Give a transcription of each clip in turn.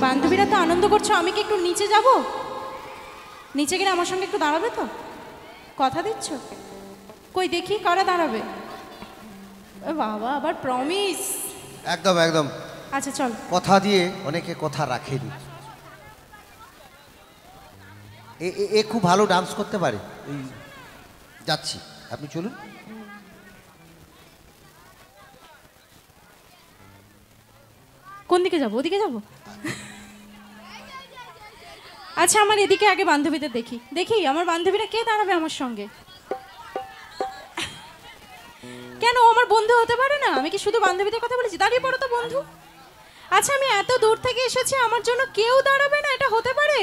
বান্ধবীরা তো আনন্দ করছো, আমি কি একটু নিচে যাব? নিচে গেলে আমার সঙ্গে একটু দাঁড়াবে তো? কথা দিচ্ছ? কই দেখি কারা দাঁড়াবে। বাবা আবার প্রমিস। একদম একদম। আচ্ছা চল। কথা দিয়ে অনেকে কথা রাখেনি। এ খুব ভালো ডান্স করতে পারে। যাচ্ছি, আপনি চলুন। কোন দিকে যাবো? ওদিকে যাবো? আচ্ছা আমার এদিকে আগে বান্ধবীদের দেখি দেখি আমার বান্ধবীরা কে দাঁড়াবে আমার সঙ্গে। কেন ও আমার বন্ধু হতে পারে না? আমি কি শুধু বান্ধবীদের কথা বলেছি? দাঁড়িয়ে পড়ো তো বন্ধু। আচ্ছা আমি এত দূর থেকে এসেছি, আমার জন্য কেউ দাঁড়াবে না? এটা হতে পারে?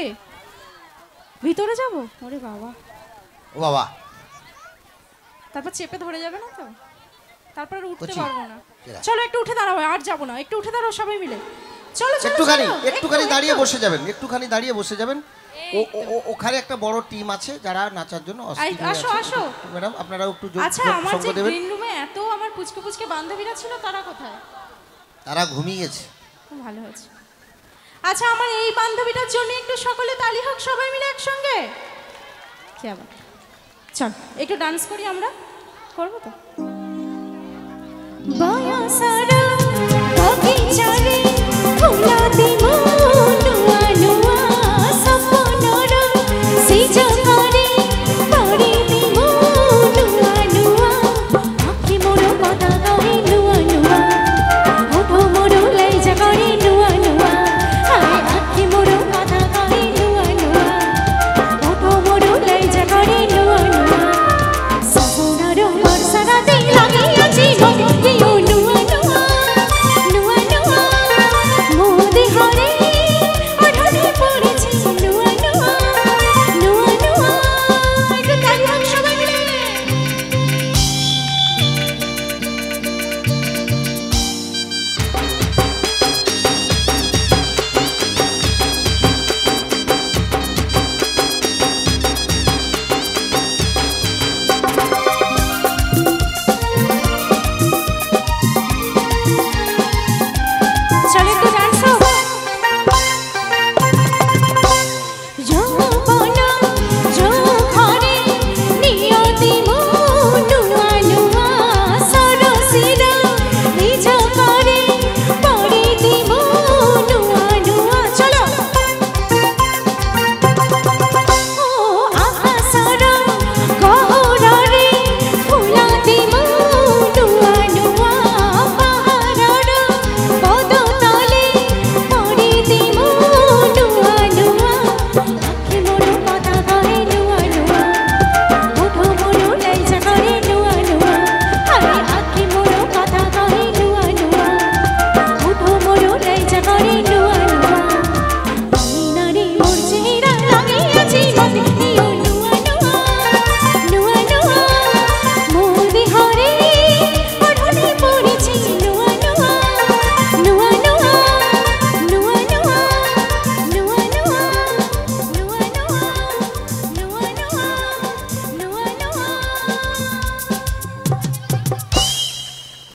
ভিতরে যাব? ওরে বাবা, ও বাবা, তারপর চেপে ধরে যাবে না তো? তারপর উঠতে কচি। পারবো না। চলো একটু উঠে দাঁড়াও, আর যাবো না। একটু উঠে দাঁড়াও সবাই মিলে। চলো চলো একটুখানি দাঁড়িয়ে বসে যাবেন, একটুখানি দাঁড়িয়ে বসে যাবেন। ওখানে একটা বড় টিম আছে যারা নাচার জন্য অস্থির হয়ে আছে। আসো আসো ম্যাডাম আপনারা একটু আচ্ছা আমার সঙ্গ যে দেবেন। গ্রিন রুমে এত আমার পুচকে পুচকে বান্ধবীরা ছিল, তারা কোথায়? তারা ঘুমিয়ে গেছে। খুব ভালো হয়েছে। আচ্ছা আমার এই বান্ধবীটার জন্য একটু সকলে তালি হোক, সবাই মিলে একসঙ্গে। কি আবার, চল একটু ডান্স করি আমরা। করবো তো? বায়া সারা বাগিচারে ফুলাতে